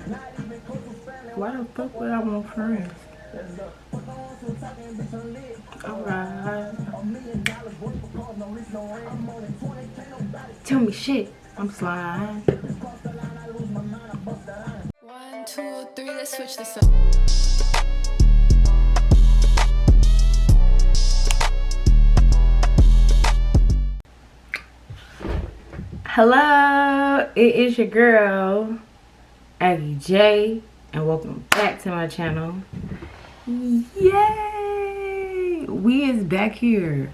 Why the fuck would I want friends? Alright. Tell me shit. I'm slime. 1, 2, 3, let's switch this up. Hello, it is your girl, Aggie J, and welcome back to my channel. Yay! We is back here.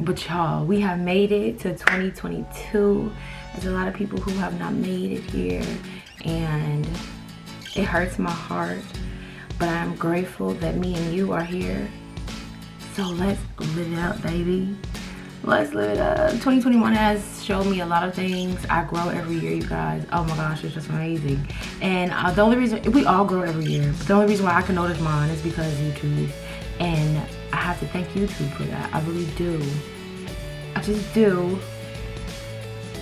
But y'all, we have made it to 2022. There's a lot of people who have not made it here, and it hurts my heart. But I'm grateful that me and you are here. So let's live it up, baby. Let's live it up. 2021 has showed me a lot of things. I grow every year, you guys. Oh my gosh, it's just amazing. And the only reason, we all grow every year, but the only reason why I can notice mine is because YouTube. And I have to thank YouTube for that. I really do. I just do.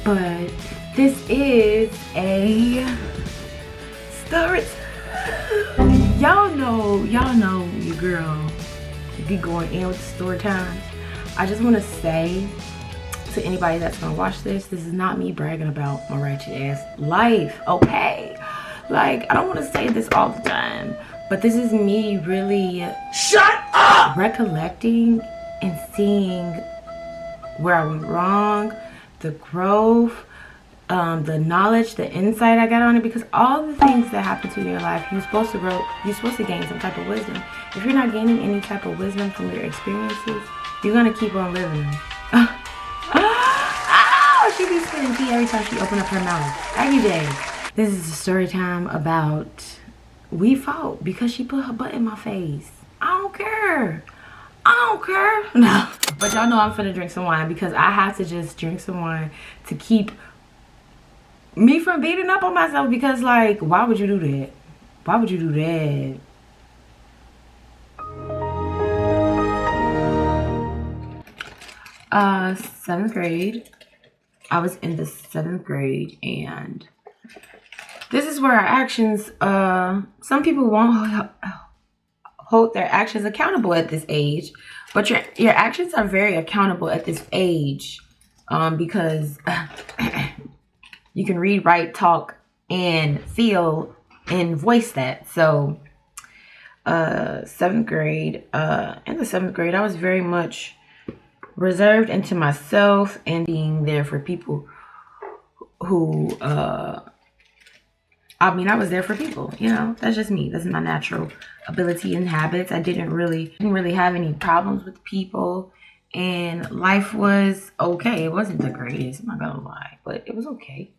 But this is a story. Y'all know your girl be going in with the story time. I just want to say to anybody that's gonna watch this is not me bragging about my ratchet ass life, okay? Like, I don't want to say this all the time, but this is me really shut up recollecting and seeing where I went wrong, the growth, the knowledge, the insight I got on it, because all the things that happen to you in your life, you're supposed to grow, you're supposed to gain some type of wisdom. If you're not gaining any type of wisdom from your experiences, you're gonna keep on living them. Oh, she be spitting tea every time she open up her mouth. Every day. This is a story time about we fought because she put her butt in my face. I don't care. I don't care. No. But y'all know I'm finna drink some wine because I have to just drink some wine to keep me from beating up on myself, because like, why would you do that? Why would you do that? Seventh grade. I was in the 7th grade, and this is where our actions, some people won't hold their actions accountable at this age, but your actions are very accountable at this age, because you can read, write, talk, and feel and voice that. So 7th grade, in the 7th grade, I was very much reserved into myself and being there for people who I was there for people, you know. That's just me. That's my natural ability and habits. I didn't really have any problems with people, and life was okay. It wasn't the greatest, I'm not gonna lie, but it was okay.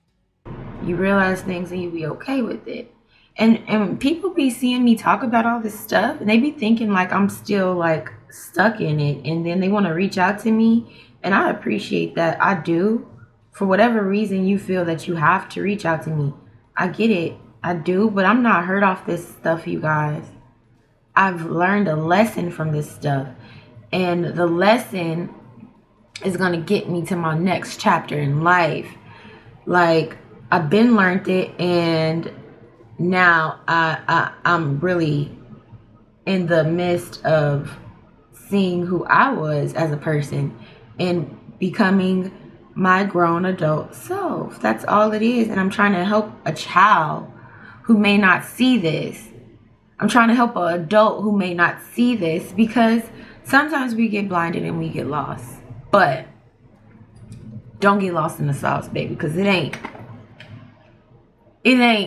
You realize things and you be okay with it. And people be seeing me talk about all this stuff, and they be thinking like I'm still like stuck in it, and then they want to reach out to me, and I appreciate that. I do. For whatever reason you feel that you have to reach out to me, I get it. I do, but I'm not hurt off this stuff, you guys. I've learned a lesson from this stuff, and the lesson is going to get me to my next chapter in life. Like, I've been learned it, and now I'm really in the midst of seeing who I was as a person and becoming my grown adult self. That's all it is. And I'm trying to help a child who may not see this. I'm trying to help an adult who may not see this, because sometimes we get blinded and we get lost. But don't get lost in the sauce, baby, because it ain't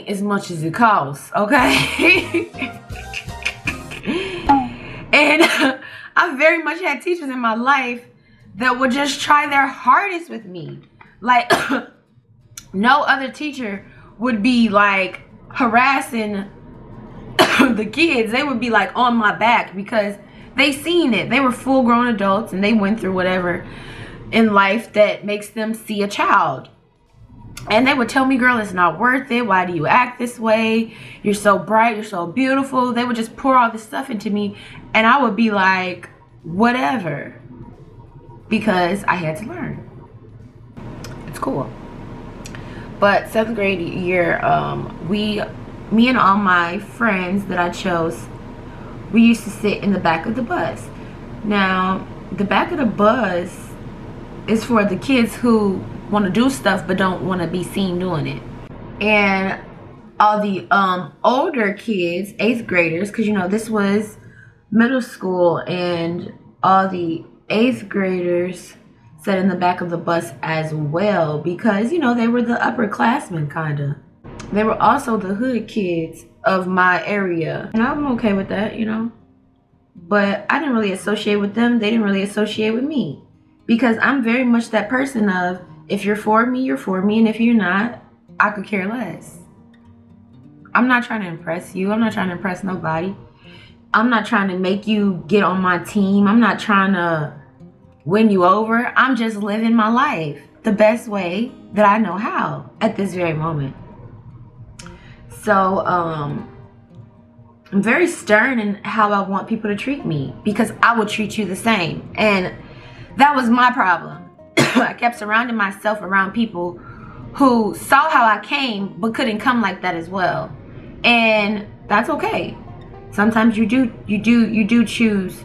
as much as it costs, okay? And I very much had teachers in my life that would just try their hardest with me. Like, no other teacher would be like harassing the kids. They would be like on my back because they seen it. They were full grown adults and they went through whatever in life that makes them see a child. And they would tell me, girl, it's not worth it. Why do you act this way? You're so bright. You're so beautiful. They would just pour all this stuff into me. And I would be like, whatever. Because I had to learn. It's cool. But 7th grade year, me and all my friends that I chose, we used to sit in the back of the bus. Now, the back of the bus is for the kids who want to do stuff but don't want to be seen doing it. And all the older kids, 8th graders, because you know this was middle school, and all the 8th graders sat in the back of the bus as well, because you know they were the upperclassmen, kind of. They were also the hood kids of my area, and I'm okay with that, you know. But I didn't really associate with them. They didn't really associate with me, because I'm very much that person of, if you're for me, you're for me, and if you're not, I could care less. I'm not trying to impress you. I'm not trying to impress nobody. I'm not trying to make you get on my team. I'm not trying to win you over. I'm just living my life the best way that I know how at this very moment. So, I'm very stern in how I want people to treat me, because I will treat you the same. And that was my problem. I kept surrounding myself around people who saw how I came but couldn't come like that as well. And that's okay. Sometimes you do choose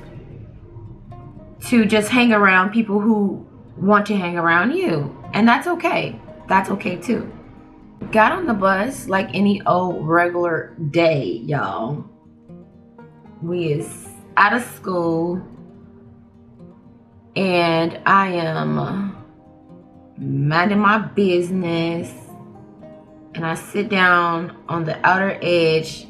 to just hang around people who want to hang around you, and that's okay. That's okay too. Got on the bus like any old regular day, y'all. We is out of school, and I am minding my business, and I sit down on the outer edge,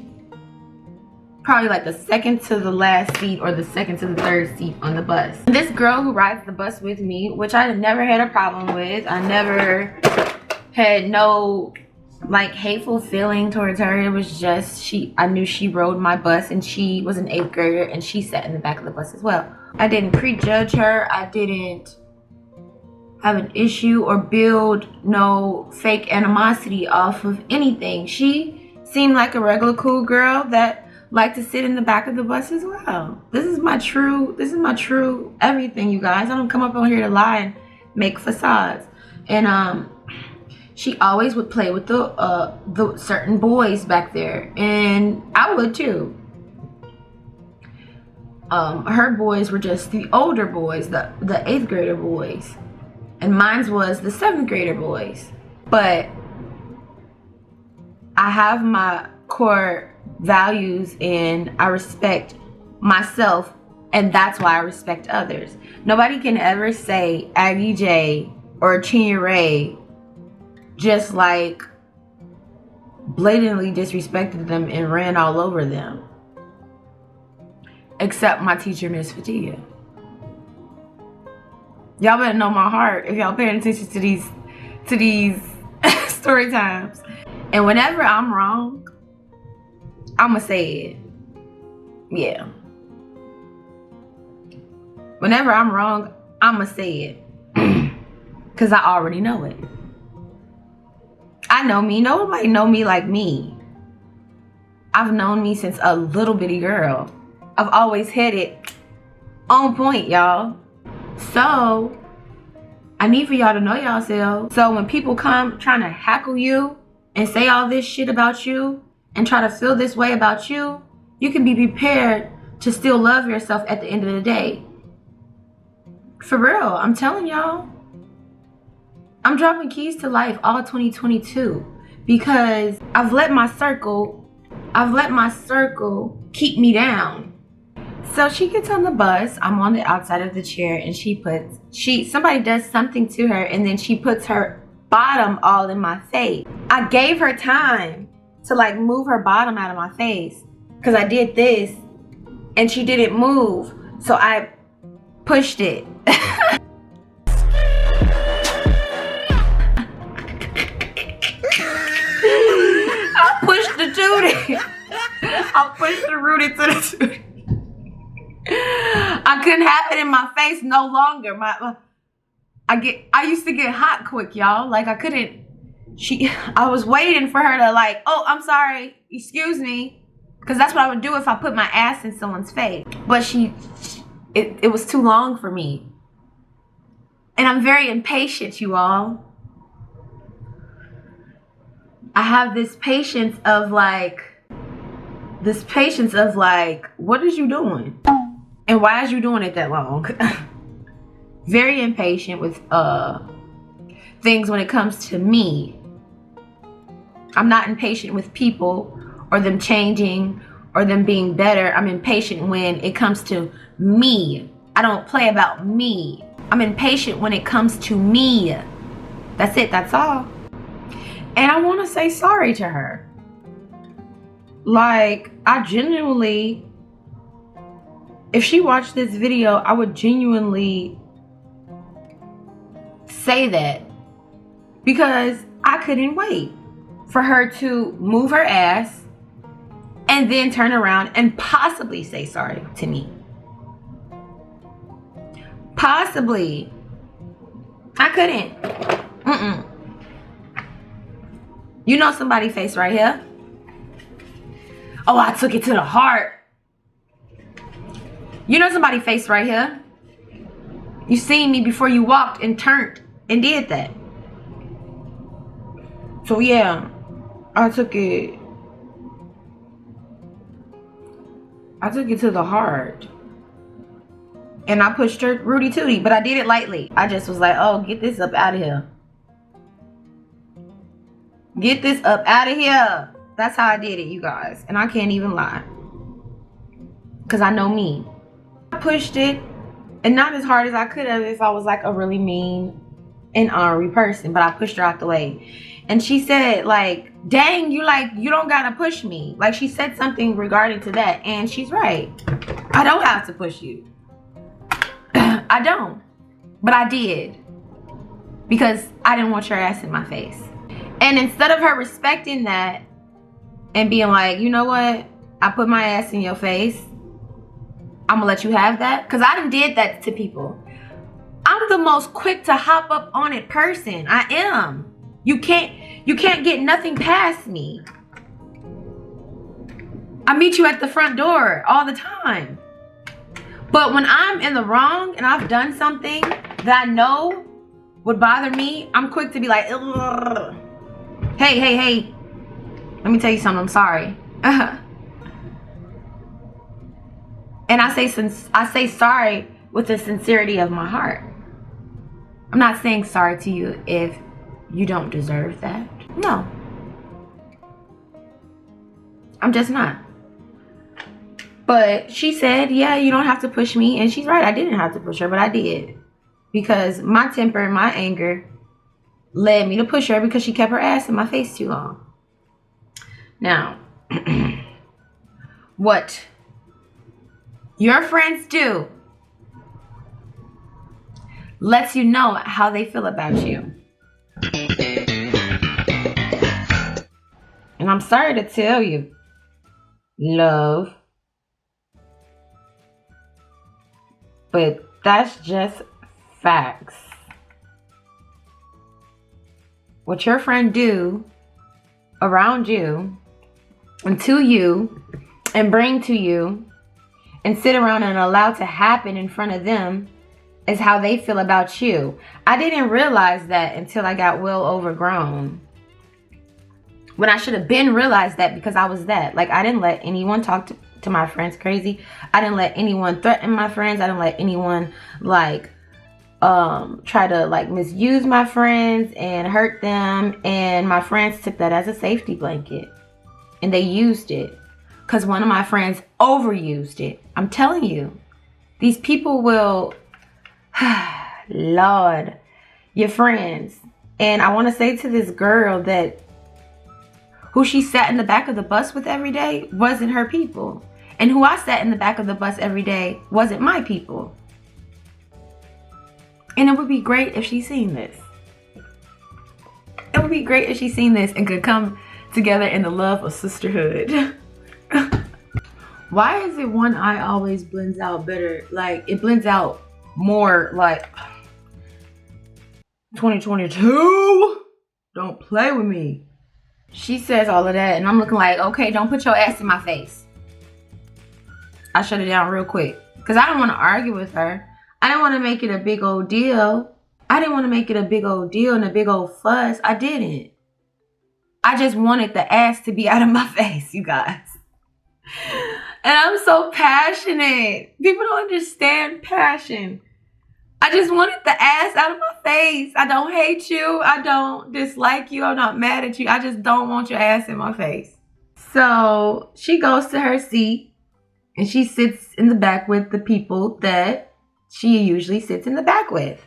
probably like the second to the last seat or the second to the third seat on the bus. This girl who rides the bus with me, which I never had a problem with, I never had no like hateful feeling towards her. It was just I knew she rode my bus, and she was an 8th grader, and she sat in the back of the bus as well. I didn't prejudge her. I didn't have an issue or build no fake animosity off of anything. She seemed like a regular cool girl that liked to sit in the back of the bus as well. This is my true everything, you guys. I don't come up on here to lie and make facades. And she always would play with the certain boys back there, and I would too. Her boys were just the older boys, the 8th grader boys, and mine was the 7th grader boys. But I have my core values, and I respect myself, and that's why I respect others. Nobody can ever say Aggie J or Chinya Ray just like blatantly disrespected them and ran all over them, except my teacher, Miss Fatia. Y'all better know my heart if y'all paying attention to these story times. And whenever I'm wrong, I'ma say it. Yeah. Whenever I'm wrong, I'ma say it. Cause I already know it. I know me. Nobody know me like me. I've known me since a little bitty girl. I've always had it on point, y'all. So I need for y'all to know yourselves. So when people come trying to hackle you and say all this shit about you and try to feel this way about you, you can be prepared to still love yourself at the end of the day. For real, I'm telling y'all. I'm dropping keys to life all 2022 because I've let my circle keep me down. So she gets on the bus, I'm on the outside of the chair, and somebody does something to her, and then she puts her bottom all in my face. I gave her time to like move her bottom out of my face because I did this and she didn't move, so I pushed it. I pushed the tootie. I pushed the Rudy to the tootie. I couldn't have it in my face no longer. I used to get hot quick, y'all. Like I couldn't. I was waiting for her to like, oh, I'm sorry, excuse me, because that's what I would do if I put my ass in someone's face. But it was too long for me, and I'm very impatient, you all. I have this patience of like, what is you doing? And why is you doing it that long? Very impatient with things when it comes to me. I'm not impatient with people or them changing or them being better. I'm impatient when it comes to me. I don't play about me. I'm impatient when it comes to me. That's it, that's all. And I want to say sorry to her. Like, I genuinely, if she watched this video, I would genuinely say that, because I couldn't wait for her to move her ass and then turn around and possibly say sorry to me. Possibly. I couldn't. You know somebody's face right here. Oh, I took it to the heart. You know somebody's face right here. You seen me before you walked and turned and did that. So yeah, I took it to the heart. And I pushed her Rudy Tooty, but I did it lightly. I just was like, oh, get this up out of here. Get this up out of here. That's how I did it, you guys. And I can't even lie. Because I know me. I pushed it, and not as hard as I could have if I was like a really mean and ornery person. But I pushed her out the way. And she said, like, dang, you don't gotta push me. Like, she said something regarding to that. And she's right. I don't have to push you. I don't. But I did. Because I didn't want your ass in my face. And instead of her respecting that and being like, you know what? I put my ass in your face. I'm gonna let you have that. Because I done did that to people. I'm the most quick to hop up on it person. I am. You can't get nothing past me. I meet you at the front door all the time. But when I'm in the wrong and I've done something that I know would bother me, I'm quick to be like, ugh. Hey. Let me tell you something, I'm sorry. And I say sorry with the sincerity of my heart. I'm not saying sorry to you if you don't deserve that. No. I'm just not. But she said, yeah, you don't have to push me. And she's right, I didn't have to push her, but I did. Because my temper and my anger led me to push her because she kept her ass in my face too long. Now, what your friends do lets you know how they feel about you. And I'm sorry to tell you, love, but that's just facts. What your friend do around you and to you and bring to you and sit around and allow to happen in front of them is how they feel about you. I didn't realize that until I got well overgrown. When I should have been realized that, because I was that. Like, I didn't let anyone talk to my friends crazy. I didn't let anyone threaten my friends. I didn't let anyone like try to like misuse my friends and hurt them. And my friends took that as a safety blanket. And they used it. Because one of my friends overused it. I'm telling you. These people will... Lord. Your friends. And I want to say to this girl that who she sat in the back of the bus with every day wasn't her people. And who I sat in the back of the bus every day wasn't my people. And it would be great if she's seen this. It would be great if she's seen this and could come together in the love of sisterhood. Why is it one eye always blends out better? Like, it blends out more like 2022. Don't play with me. She says all of that and I'm looking like, okay, don't put your ass in my face. I shut it down real quick because I don't want to argue with her. I didn't want to make it a big old deal. I didn't want to make it a big old deal and a big old fuss. I didn't I just wanted the ass to be out of my face, you guys. And I'm so passionate. People don't understand passion. I just wanted the ass out of my face. I don't hate you. I don't dislike you. I'm not mad at you. I just don't want your ass in my face. So she goes to her seat and she sits in the back with the people that she usually sits in the back with.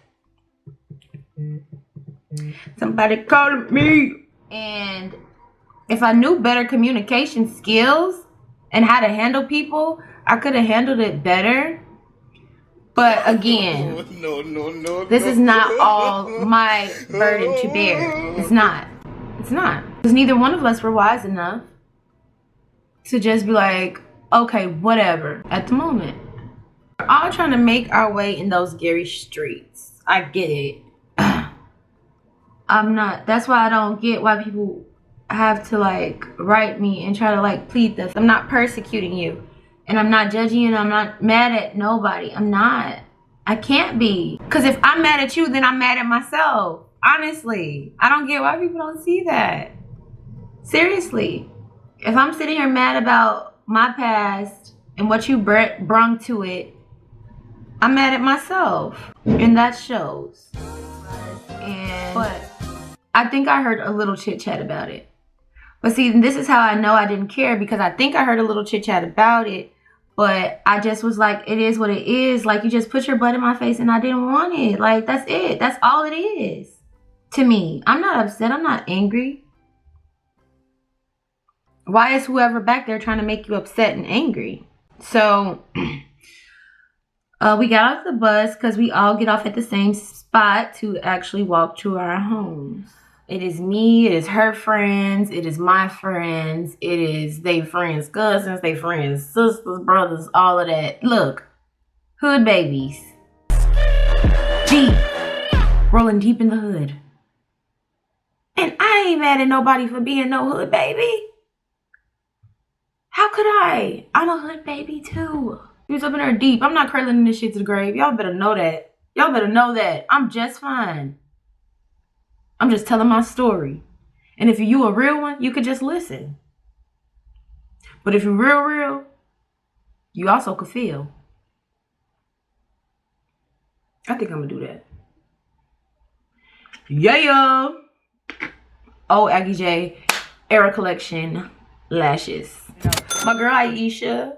Somebody called me. And if I knew better communication skills and how to handle people, I could have handled it better. But again, this is not all my burden to bear. It's not. It's not. Because neither one of us were wise enough to just be like, okay, whatever, at the moment. We're all trying to make our way in those Gary streets. I get it. I'm not. That's why I don't get why people have to like write me and try to like plead this. I'm not persecuting you. And I'm not judging you, and I'm not mad at nobody. I'm not. I can't be. Because if I'm mad at you, then I'm mad at myself. Honestly. I don't get why people don't see that. Seriously. If I'm sitting here mad about my past and what you brung to it, I'm mad at myself. And that shows. But I think I heard a little chit chat about it. But see, this is how I know I didn't care, because I think I heard a little chit chat about it. But I just was like, it is what it is. Like, you just put your butt in my face and I didn't want it. Like, that's it. That's all it is to me. I'm not upset. I'm not angry. Why is whoever back there trying to make you upset and angry? So we got off the bus because we all get off at the same spot to actually walk to our homes. It is me, it is her friends, it is my friends, it is they friends' cousins, they friends' sisters, brothers, all of that. Look, hood babies. Deep. Rolling deep in the hood. And I ain't mad at nobody for being no hood baby. How could I? I'm a hood baby too. He was up in there deep. I'm not curling this shit to the grave. Y'all better know that. Y'all better know that. I'm just fine. I'm just telling my story. And if you a real one, you could just listen. But if you're real, you also could feel. I think I'm gonna do that. Yeah. Oh, Aggie J, Era Collection lashes. My girl Aisha,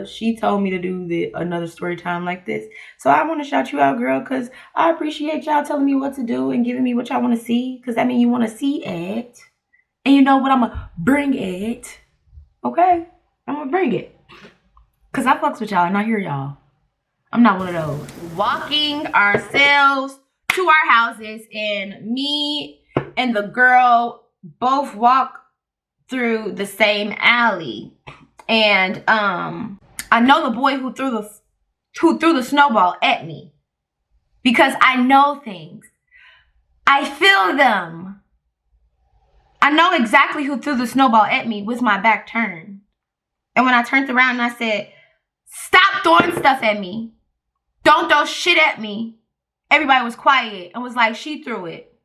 she told me to do another story time like this. So I want to shout you out, girl, because I appreciate y'all telling me what to do and giving me what y'all want to see. Because that means you want to see it. And you know what? I'm going to bring it. Okay? I'm going to bring it. Because I fucks with y'all and I hear y'all. I'm not one of those. Walking ourselves to our houses, and me and the girl both walk through the same alley. And I know the boy who threw the snowball at me, because I know things. I feel them. I know exactly who threw the snowball at me with my back turned. And when I turned around and I said, stop throwing stuff at me. Don't throw shit at me. Everybody was quiet and was like, she threw it.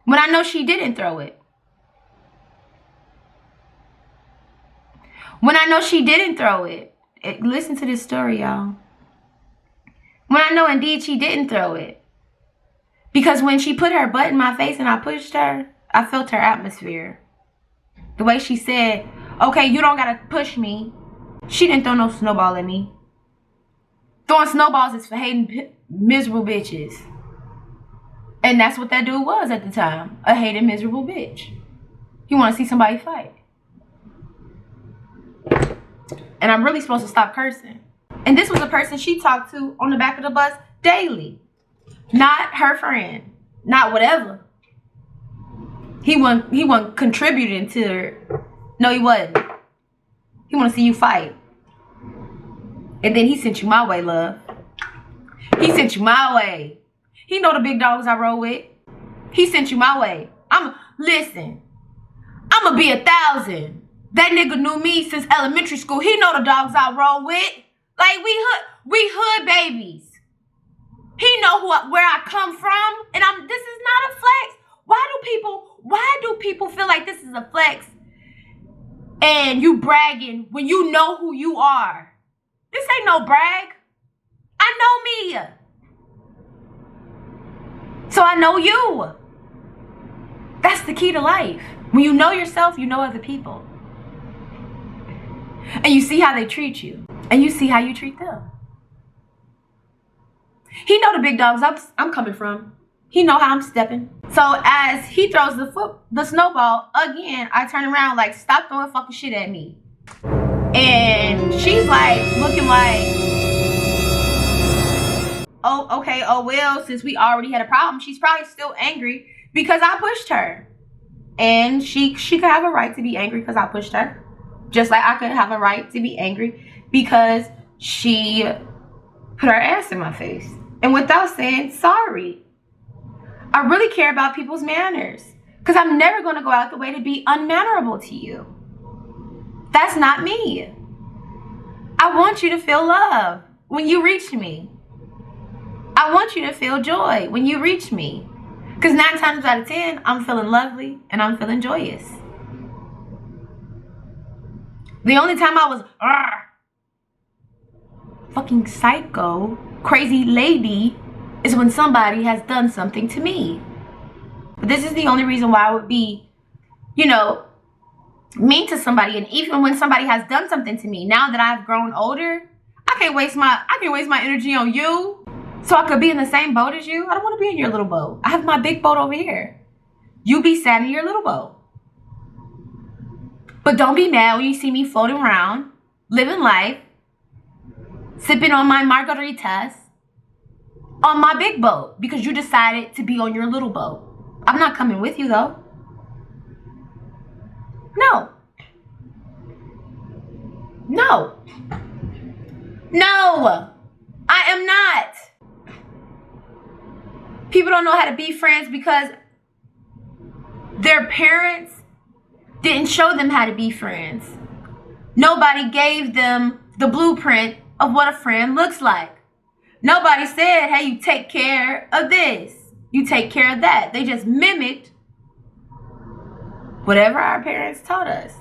When I know she didn't throw it. When I know she didn't throw it. Listen to this story, y'all. When I know indeed she didn't throw it. Because when she put her butt in my face and I pushed her, I felt her atmosphere. The way she said, okay, you don't gotta push me. She didn't throw no snowball at me. Throwing snowballs is for hating miserable bitches. And that's what that dude was at the time. A hating miserable bitch. He wanna see somebody fight. And I'm really supposed to stop cursing. And this was a person she talked to on the back of the bus daily. Not her friend. Not whatever. He wasn't contributing to her. No, he wasn't. He want to see you fight. And then he sent you my way, love. He sent you my way. He know the big dogs I roll with. He sent you my way. Listen. I'ma be 1,000. That nigga knew me since elementary school. He know the dogs I roll with. Like, we hood babies. He know where I come from. And this is not a flex. Why do people Why do people feel like this is a flex and you bragging when you know who you are? This ain't no brag. I know me. So I know you. That's the key to life. When you know yourself, you know other people. And you see how they treat you. And you see how you treat them. He know the big dogs I'm coming from. He know how I'm stepping. So as he throws the snowball again, I turn around like, stop throwing fucking shit at me. And she's like looking like, oh, okay, oh well, since we already had a problem, she's probably still angry because I pushed her. And she could have a right to be angry because I pushed her. Just like I could have a right to be angry because she put her ass in my face. And without saying sorry. I really care about people's manners. Because I'm never going to go out the way to be unmannerable to you. That's not me. I want you to feel love when you reach me. I want you to feel joy when you reach me. Because 9 times out of 10, I'm feeling lovely and I'm feeling joyous. The only time I was fucking psycho, crazy lady, is when somebody has done something to me. But this is the only reason why I would be, you know, mean to somebody. And even when somebody has done something to me, now that I've grown older, I can't waste my energy on you. So I could be in the same boat as you. I don't want to be in your little boat. I have my big boat over here. You be sad in your little boat. But don't be mad when you see me floating around, living life, sipping on my margaritas on my big boat because you decided to be on your little boat. I'm not coming with you though. No. No. No. I am not. People don't know how to be friends because their parents didn't show them how to be friends. Nobody gave them the blueprint of what a friend looks like. Nobody said, hey, you take care of this. You take care of that. They just mimicked whatever our parents taught us.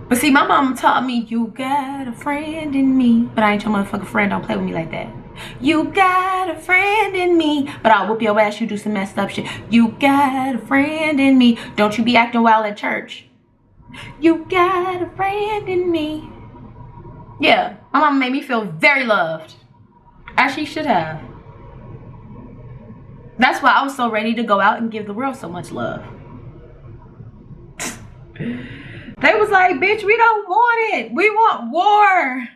But see, my mom taught me, you got a friend in me. But I ain't your motherfucking friend. Don't play with me like that. You got a friend in me. But I'll whoop your ass. You do some messed up shit. You got a friend in me. Don't you be acting wild at church. You got a friend in me. Yeah, my mom made me feel very loved. As she should have. That's why I was so ready to go out and give the world so much love. They was like, bitch, we don't want it. We want war.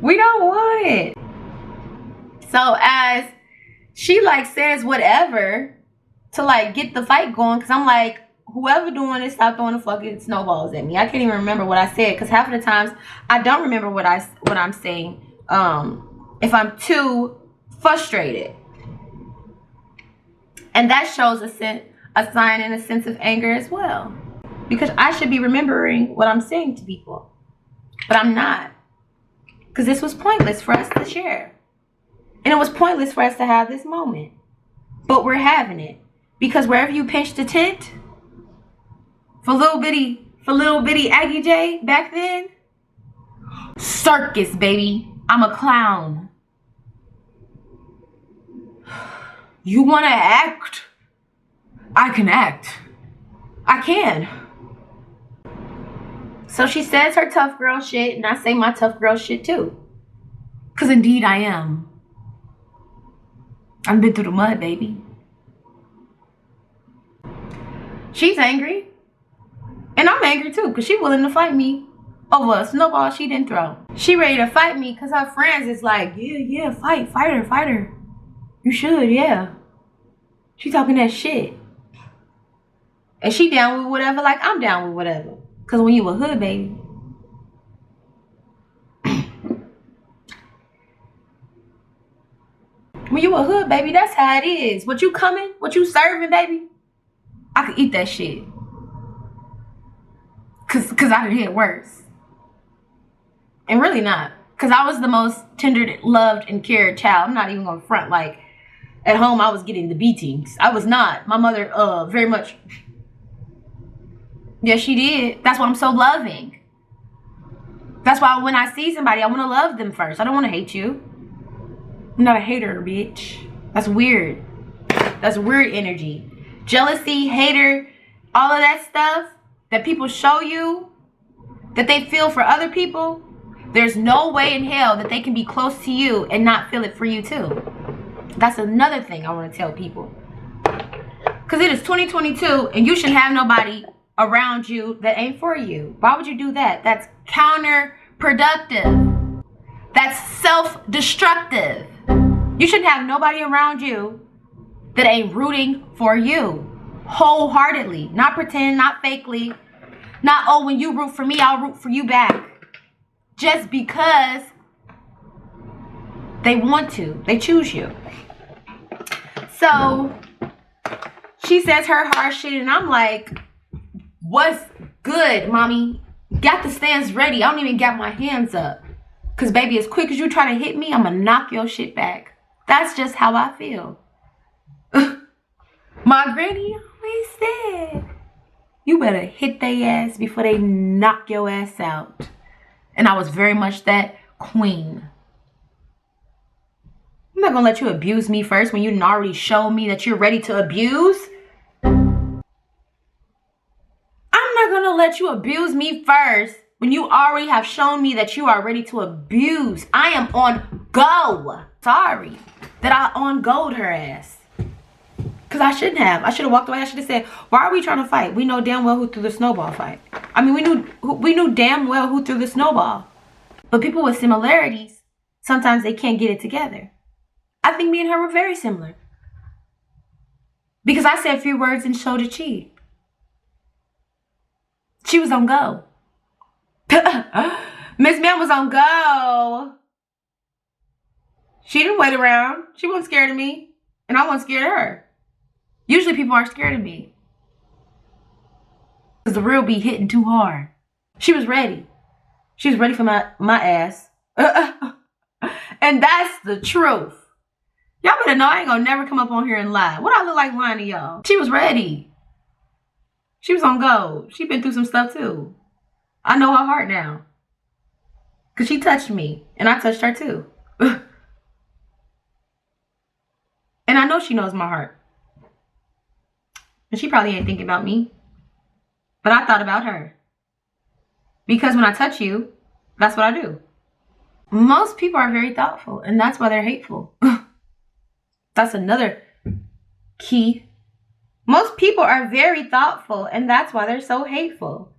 We don't want it. So as she like says whatever to like get the fight going, because I'm like, whoever doing it, stop throwing the fucking snowballs at me. I can't even remember what I said because half of the times I don't remember what I'm saying if I'm too frustrated. And that shows a sign and a sense of anger as well. Because I should be remembering what I'm saying to people. But I'm not. Because this was pointless for us to share. And it was pointless for us to have this moment. But we're having it. Because wherever you pinched a tent, for little bitty Aggie J back then, circus, baby. I'm a clown. You want to act? I can act. I can. So she says her tough girl shit, and I say my tough girl shit too. Because indeed I am. I've been through the mud, baby. She's angry. And I'm angry too, because she's willing to fight me over a snowball she didn't throw. She ready to fight me because her friends is like, yeah, fight her. You should, yeah. She talking that shit. And she down with whatever like I'm down with whatever. Because when you a hood baby. When you a hood baby, that's how it is. What you coming, what you serving, baby, I could eat that shit. Cause I done hit worse. And really not. Cause I was the most tender, loved, and cared child. I'm not even gonna front. Like, At home, I was getting the beatings. I was not. My mother, very much. Yes, she did. That's why I'm so loving. That's why when I see somebody, I want to love them first. I don't want to hate you. I'm not a hater, bitch. That's weird. That's weird energy. Jealousy, hater, all of that stuff that people show you, that they feel for other people, there's no way in hell that they can be close to you and not feel it for you too. That's another thing I want to tell people. Because it is 2022 and you shouldn't have nobody around you that ain't for you. Why would you do that? That's counterproductive. That's self-destructive. You shouldn't have nobody around you that ain't rooting for you wholeheartedly. Not pretend, not fakely. Not, oh, when you root for me, I'll root for you back. Just because they want to. They choose you. So, she says her hard shit, and I'm like, what's good, mommy? Got the stands ready. I don't even got my hands up. Because, baby, as quick as you try to hit me, I'm going to knock your shit back. That's just how I feel. My granny always said, you better hit their ass before they knock your ass out. And I was very much that queen. I'm not going to let you abuse me first when you didn't already show me that you're ready to abuse. I'm not going to let you abuse me first when you already have shown me that you are ready to abuse. I am on go. Sorry that I on-go'd her ass. Because I shouldn't have. I should have walked away. I should have said, why are we trying to fight? We know damn well who threw the snowball fight. I mean, we knew damn well who threw the snowball. But people with similarities, sometimes they can't get it together. I think me and her were very similar. Because I said a few words and showed a cheat. She was on go. Miss Ma'am was on go. She didn't wait around. She wasn't scared of me. And I wasn't scared of her. Usually people are scared of me. Because the real be hitting too hard. She was ready. She was ready for my ass. And that's the truth. Y'all better know I ain't gonna never come up on here and lie. What I look like lying to y'all? She was ready. She was on go. She been through some stuff too. I know her heart now. Because she touched me. And I touched her too. And I know she knows my heart. And she probably ain't thinking about me. But I thought about her. Because when I touch you, that's what I do. Most people are very thoughtful. And that's why they're hateful. That's another key. Most people are very thoughtful. And that's why they're so hateful.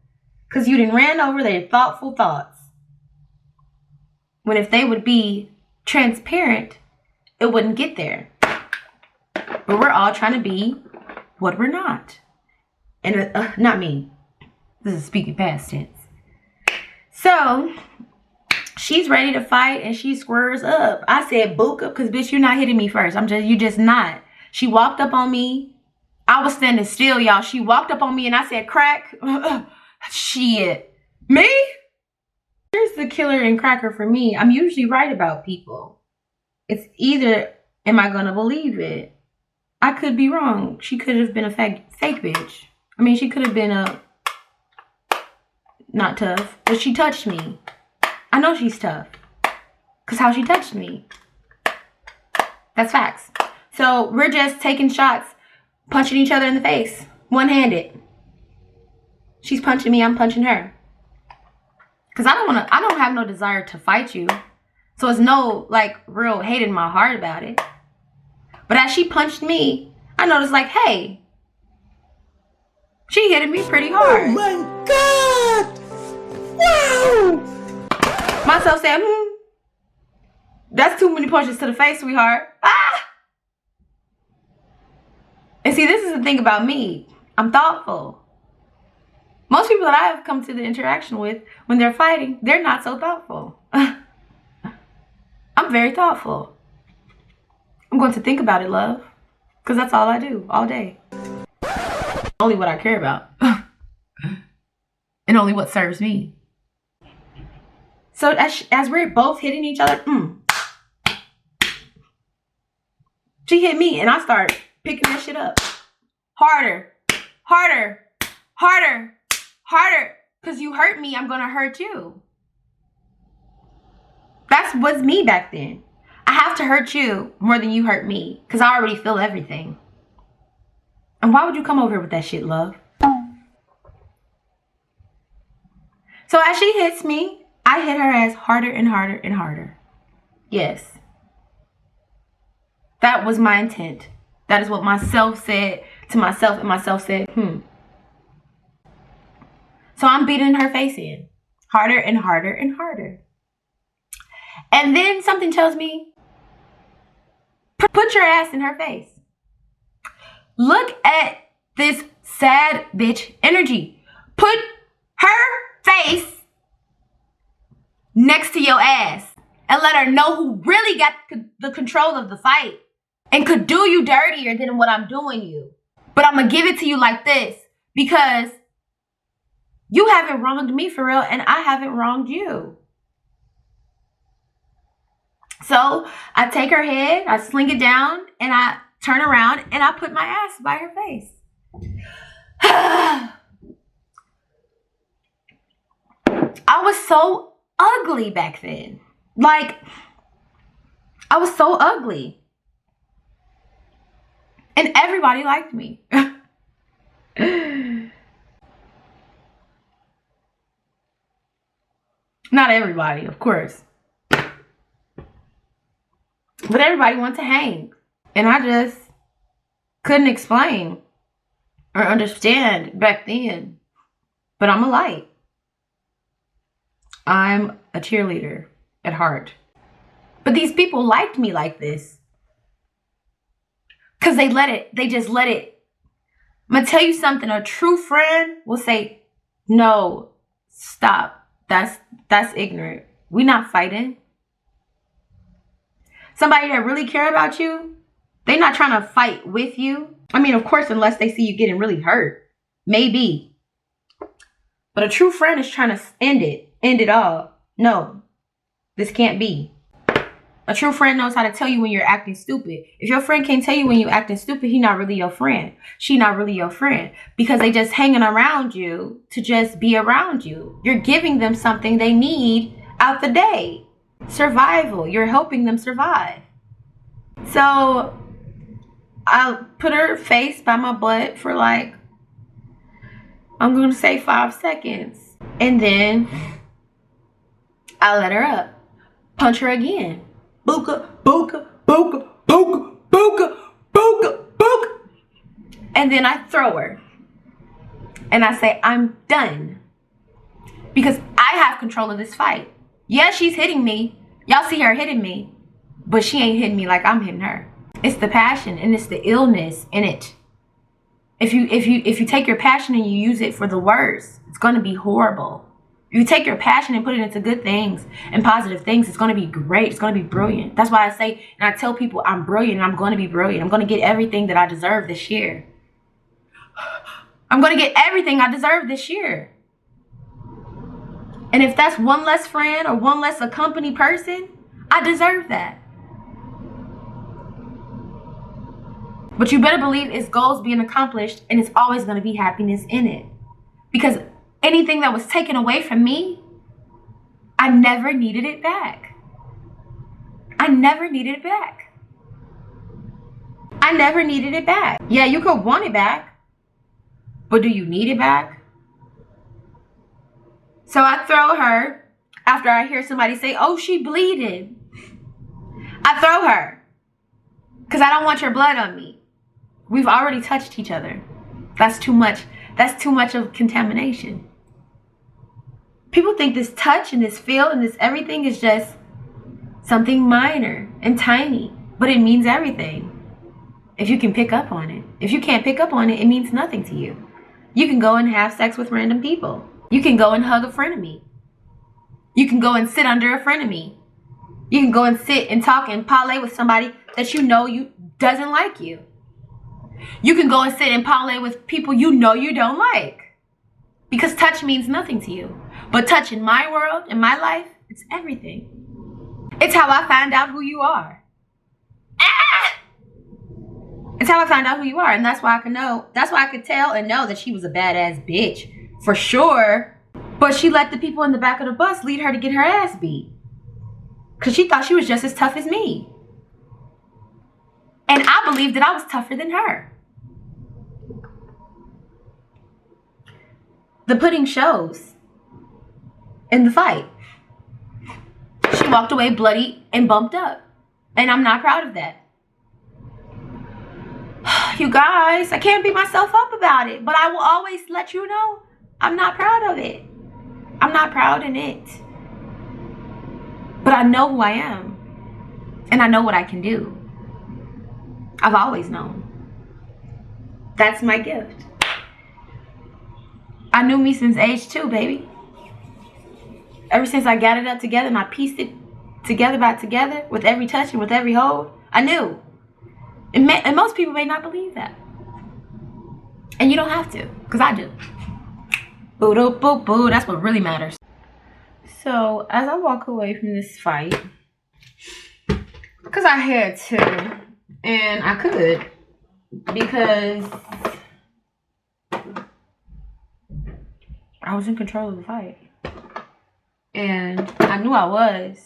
Because you done ran over their thoughtful thoughts. When if they would be transparent, it wouldn't get there. But we're all trying to be what we're not. And not me. This is speaking past tense. So, she's ready to fight and she squares up. I said, book up, because bitch, you're not hitting me first. You just not. She walked up on me. I was standing still, y'all. She walked up on me and I said, crack. Shit. Me? Here's the killer and cracker for me. I'm usually right about people. It's either, am I going to believe it? I could be wrong. She could have been a fake bitch. I mean, she could have been not tough, but she touched me. I know she's tough. Because how she touched me. That's facts. So we're just taking shots, punching each other in the face. One-handed. She's punching me, I'm punching her. Because I don't have no desire to fight you. So it's no, like, real hate in my heart about it. But as she punched me, I noticed, like, hey, she hit me pretty hard. Oh my God! Wow! Myself said, that's too many punches to the face, sweetheart. Ah! And see, this is the thing about me. I'm thoughtful. Most people that I have come to the interaction with, when they're fighting, they're not so thoughtful. I'm very thoughtful. I'm going to think about it, love. Because that's all I do, all day. Only what I care about. And only what serves me. So as we're both hitting each other, She hit me and I start picking that shit up. Harder, harder, harder, harder. Because you hurt me, I'm going to hurt you. That was me back then. I have to hurt you more than you hurt me. Because I already feel everything. And why would you come over here with that shit, love? So as she hits me, I hit her ass harder and harder and harder. Yes. That was my intent. That is what myself said to myself, and myself said, So I'm beating her face in. Harder and harder and harder. And then something tells me, put your ass in her face. Look at this sad bitch energy. Put her face next to your ass and let her know who really got the control of the fight and could do you dirtier than what I'm doing you. But I'm going to give it to you like this because you haven't wronged me for real and I haven't wronged you. So I take her head, I sling it down, and I turn around and I put my ass by her face. I was so ugly back then. Like, I was so ugly. And everybody liked me. Not everybody, of course. But everybody wanted to hang. And I just couldn't explain or understand back then. But I'm a light. I'm a cheerleader at heart. But these people liked me like this. Because they just let it. I'm going to tell you something. A true friend will say, no, stop. That's ignorant. We're not fighting. Somebody that really care about you, they're not trying to fight with you. I mean, of course, unless they see you getting really hurt. Maybe. But a true friend is trying to end it all. No, this can't be. A true friend knows how to tell you when you're acting stupid. If your friend can't tell you when you're acting stupid, he not really your friend. She not really your friend. Because they just hanging around you to just be around you. You're giving them something they need out the day. Survival. You're helping them survive. So I put her face by my butt for like, I'm going to say 5 seconds. And then I let her up. Punch her again. Booka, booka, booka, booka, booka, booka, booka. And then I throw her. And I say, I'm done. Because I have control of this fight. Yeah, she's hitting me. Y'all see her hitting me. But she ain't hitting me like I'm hitting her. It's the passion and it's the illness in it. If you take your passion and you use it for the worst, it's going to be horrible. If you take your passion and put it into good things and positive things, it's going to be great. It's going to be brilliant. That's why I say, and I tell people I'm brilliant and I'm going to be brilliant. I'm going to get everything that I deserve this year. I'm going to get everything I deserve this year. And if that's one less friend or one less a company person, I deserve that. But you better believe it's goals being accomplished and it's always going to be happiness in it. Because anything that was taken away from me, I never needed it back. I never needed it back. I never needed it back. Yeah, you could want it back, but do you need it back? So I throw her after I hear somebody say, oh, she bleeding. I throw her because I don't want your blood on me. We've already touched each other. That's too much. That's too much of contamination. People think this touch and this feel and this everything is just something minor and tiny, but it means everything. If you can pick up on it. If you can't pick up on it, it means nothing to you. You can go and have sex with random people. You can go and hug a frenemy. You can go and sit under a frenemy. You can go and sit and talk and parlay with somebody that you know you doesn't like you. You can go and sit and parlay with people you know you don't like. Because touch means nothing to you. But touch in my world, in my life, it's everything. It's how I find out who you are. Ah! It's how I found out who you are. And that's why I could know. That's why I could tell and know that she was a badass bitch. For sure. But she let the people in the back of the bus lead her to get her ass beat. Because she thought she was just as tough as me. And I believed that I was tougher than her. The pudding shows in the fight. She walked away bloody and bumped up. And I'm not proud of that. You guys, I can't beat myself up about it. But I will always let you know I'm not proud of it. I'm not proud in it. But I know who I am. And I know what I can do. I've always known. That's my gift. I knew me since age 2, baby. Ever since I gathered up together and I pieced it together by together with every touch and with every hold, I knew. And most people may not believe that. And you don't have to, because I do. Boo, doo, boo, boo. That's what really matters. So, as I walk away from this fight, because I had to, and I could, because I was in control of the fight. And I knew I was.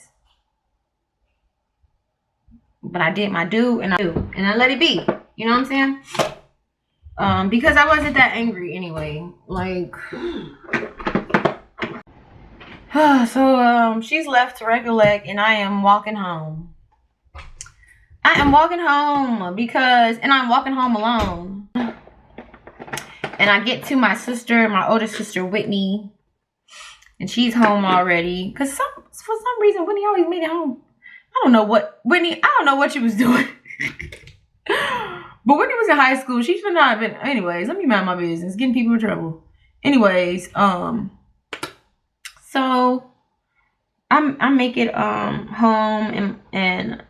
But I did my due, and I let it be. You know what I'm saying? Because I wasn't that angry anyway. Like, so she's left to recollect, and I am walking home. I am walking home because, and I'm walking home alone. And I get to my sister, my older sister, Whitney. And she's home already. Because for some reason, Whitney always made it home. I don't know what, Whitney, I don't know what she was doing. But Whitney was in high school. She should not have been. Anyways, let me mind my business. Getting people in trouble. Anyways, so I make it home and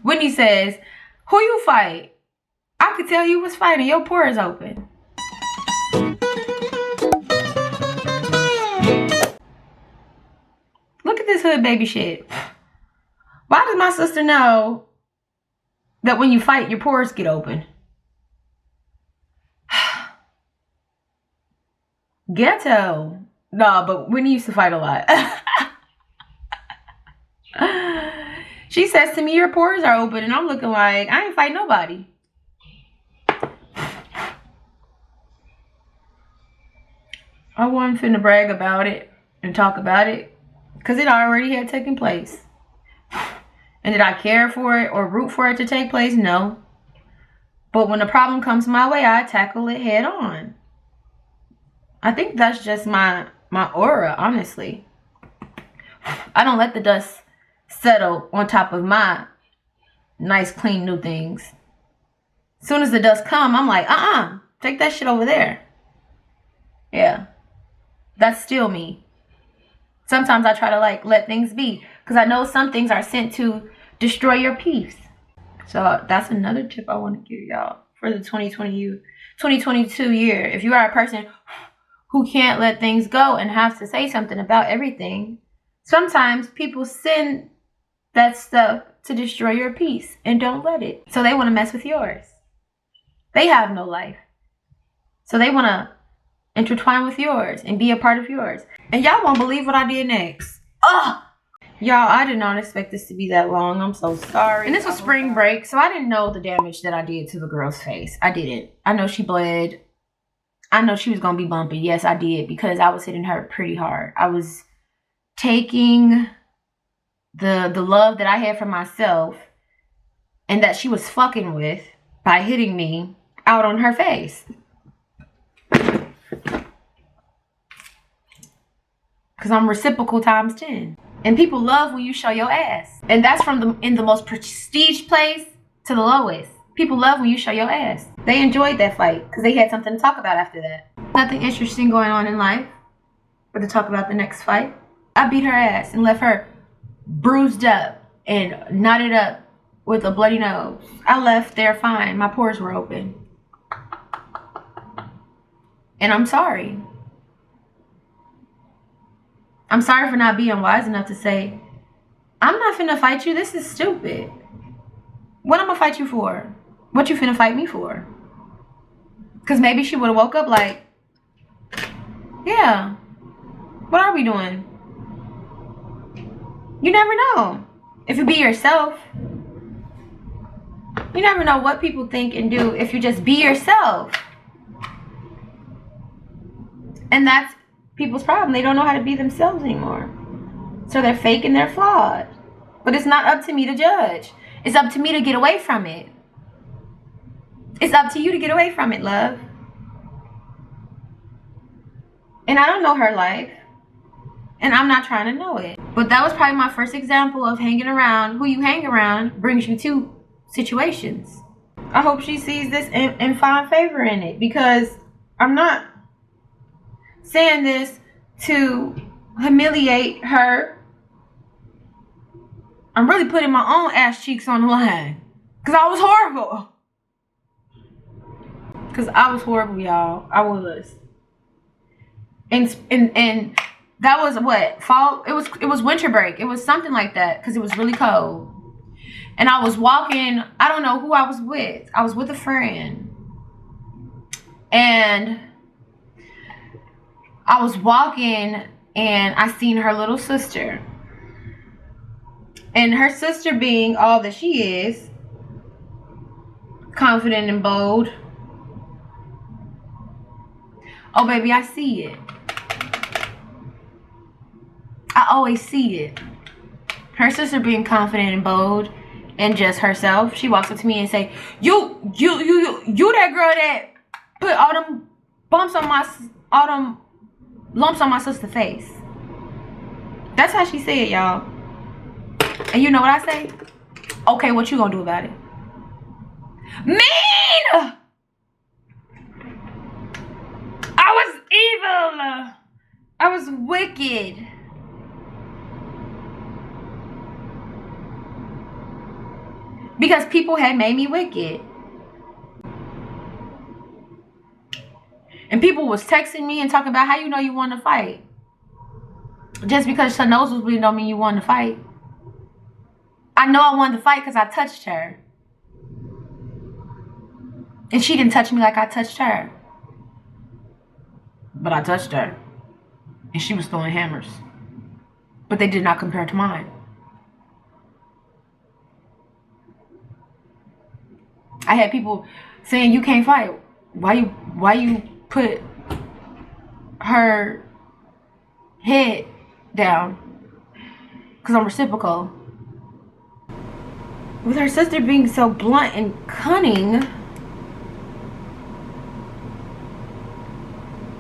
Whitney says, "Who you fight? I could tell you was fighting. Your pores open." Look at this hood baby shit. Why does my sister know that when you fight, your pores get open? Ghetto. No, but Whitney used to fight a lot. She says to me, your pores are open. And I'm looking like, I ain't fight nobody. I wasn't finna brag about it and talk about it. Because it already had taken place. And did I care for it or root for it to take place? No. But when a problem comes my way, I tackle it head on. I think that's just my aura, honestly. I don't let the dust settle on top of my nice, clean, new things. As soon as the dust come, I'm like, take that shit over there. Yeah. That's still me. Sometimes I try to let things be. Because I know some things are sent to destroy your peace. So that's another tip I want to give y'all for the 2022 year. If you are a person who can't let things go and have to say something about everything, sometimes people send that stuff to destroy your peace and don't let it. So they want to mess with yours. They have no life. So they want to intertwine with yours and be a part of yours. And y'all won't believe what I did next. Y'all, I did not expect this to be that long. I'm so sorry. And this was spring break, so I didn't know the damage that I did to the girl's face. I didn't. I know she bled. I know she was going to be bumpy. Yes, I did, because I was hitting her pretty hard. I was taking the love that I had for myself and that she was fucking with by hitting me out on her face. Because I'm reciprocal times 10. And people love when you show your ass. And that's from in the most prestige place to the lowest. People love when you show your ass. They enjoyed that fight because they had something to talk about after that. Nothing interesting going on in life but to talk about the next fight. I beat her ass and left her bruised up and knotted up with a bloody nose. I left there fine. My pores were open. And I'm sorry. I'm sorry for not being wise enough to say, I'm not finna fight you. This is stupid. What am I fight you for? What you finna fight me for? Because maybe she would have woke up like, yeah, what are we doing? You never know. If you be yourself, you never know what people think and do if you just be yourself. And that's people's problem. They don't know how to be themselves anymore. So they're fake and they're flawed. But it's not up to me to judge. It's up to me to get away from it. It's up to you to get away from it, love. And I don't know her life. And I'm not trying to know it. But that was probably my first example of hanging around. Who you hang around brings you to situations. I hope she sees this and find favor in it. Because I'm not saying this to humiliate her. I'm really putting my own ass cheeks on the line. Because I was horrible. Because I was horrible, y'all. I was. And that was what? Fall? It was winter break. It was something like that. Because it was really cold. And I was walking. I don't know who I was with. I was with a friend. And I was walking and I seen her little sister. And her sister being all that she is, confident and bold. Oh, baby, I see it. I always see it. Her sister being confident and bold and just herself. She walks up to me and say, you that girl that put all them lumps on my sister's face. That's how she said, y'all. And you know what I say? Okay, what you gonna do about it? Mean! I was evil. I was wicked. Because people had made me wicked. And people was texting me and talking about how you know you want to fight. Just because her nose was bleeding don't mean you want to fight. I know I wanted to fight because I touched her. And she didn't touch me like I touched her. But I touched her. And she was throwing hammers. But they did not compare to mine. I had people saying you can't fight. Why you put her head down? Because I'm reciprocal. With her sister being so blunt and cunning,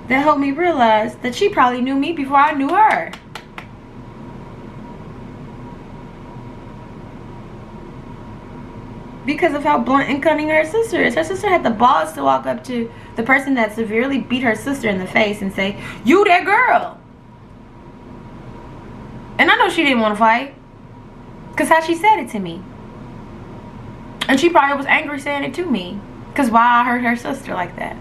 that helped me realize that she probably knew me before I knew her. Because of how blunt and cunning her sister is. Her sister had the balls to walk up to the person that severely beat her sister in the face and say, you that girl. And I know she didn't want to fight. Because how she said it to me. And she probably was angry saying it to me. Because why I hurt her sister like that.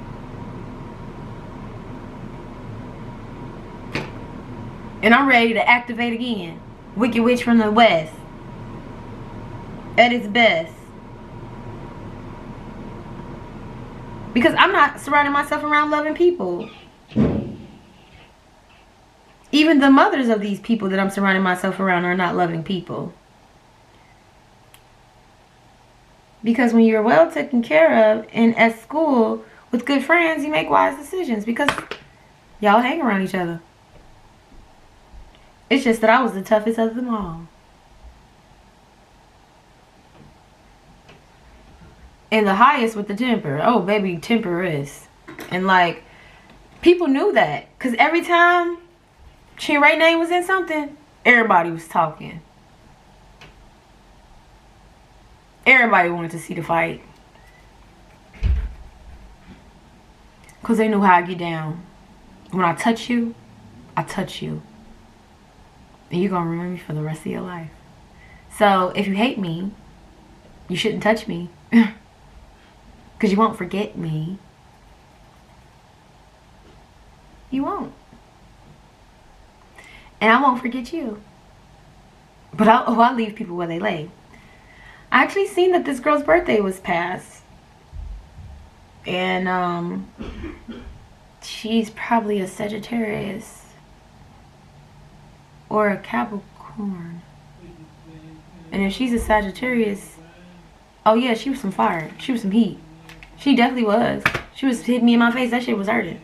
And I'm ready to activate again. Wicked Witch from the West. At its best. Because I'm not surrounding myself around loving people. Even the mothers of these people that I'm surrounding myself around are not loving people. Because when you're well taken care of and at school with good friends, you make wise decisions. Because y'all hang around each other. It's just that I was the toughest of them all. And the highest with the temper. Oh, baby, temperous. And like, people knew that. Because every time Chin Ray name was in something, everybody was talking. Everybody wanted to see the fight. Because they knew how I get down. When I touch you, I touch you. And you're going to remember me for the rest of your life. So, if you hate me, you shouldn't touch me. Because you won't forget me. You won't. And I won't forget you. But I'll leave people where they lay. I actually seen that this girl's birthday was passed. And she's probably a Sagittarius or a Capricorn. And if she's a Sagittarius, oh yeah, she was some fire. She was some heat. She definitely was. She was hitting me in my face. That shit was hurting.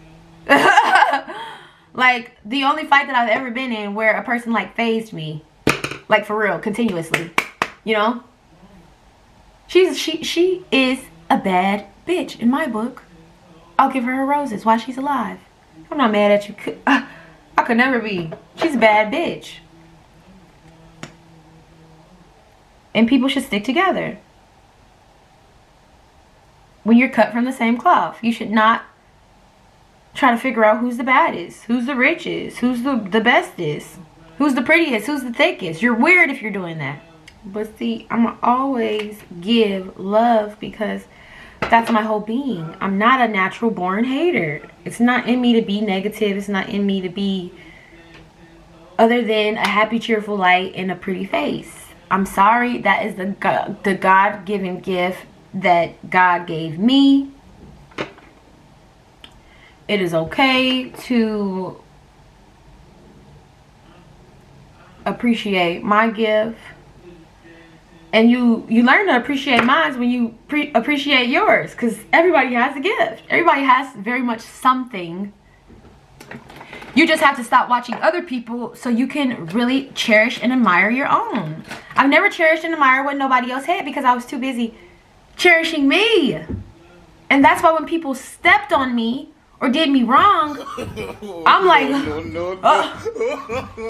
Like, the only fight that I've ever been in where a person, like, phased me. Like, for real, continuously. You know? She is a bad bitch in my book. I'll give her roses while she's alive. I'm not mad at you. I could never be. She's a bad bitch. And people should stick together. When you're cut from the same cloth, you should not try to figure out who's the baddest, who's the richest, who's the bestest, who's the prettiest, who's the thickest. You're weird if you're doing that. But see, I'm gonna always give love because that's my whole being. I'm not a natural born hater. It's not in me to be negative. It's not in me to be other than a happy, cheerful light and a pretty face. I'm sorry. That is the God-given gift that God gave me. It is okay to appreciate my gift. And you learn to appreciate mine when you appreciate yours. Because everybody has a gift. Everybody has very much something. You just have to stop watching other people so you can really cherish and admire your own. I've never cherished and admired what nobody else had because I was too busy cherishing me. And that's why when people stepped on me or did me wrong, I'm like,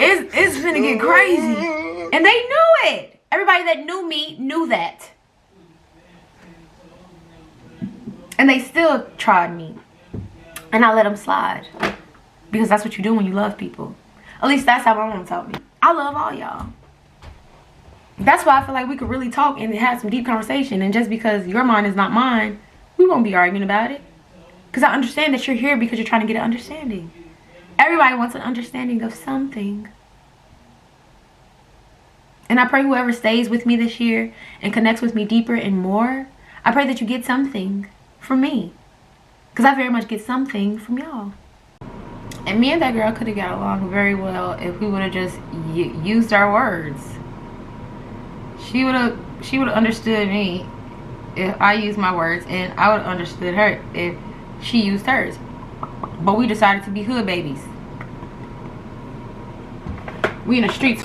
it's gonna get crazy. And they knew it. Everybody that knew me knew that. And they still tried me. And I let them slide. Because that's what you do when you love people. At least that's how my mom taught me. I love all y'all. That's why I feel like we could really talk and have some deep conversation. And just because your mind is not mine, we won't be arguing about it. Because I understand that you're here because you're trying to get an understanding. Everybody wants an understanding of something. And I pray whoever stays with me this year and connects with me deeper and more, I pray that you get something from me. Because I very much get something from y'all. And me and that girl could have got along very well if we would have just used our words. She would have understood me if I used my words, and I would have understood her if she used hers. But we decided to be hood babies. We in the streets.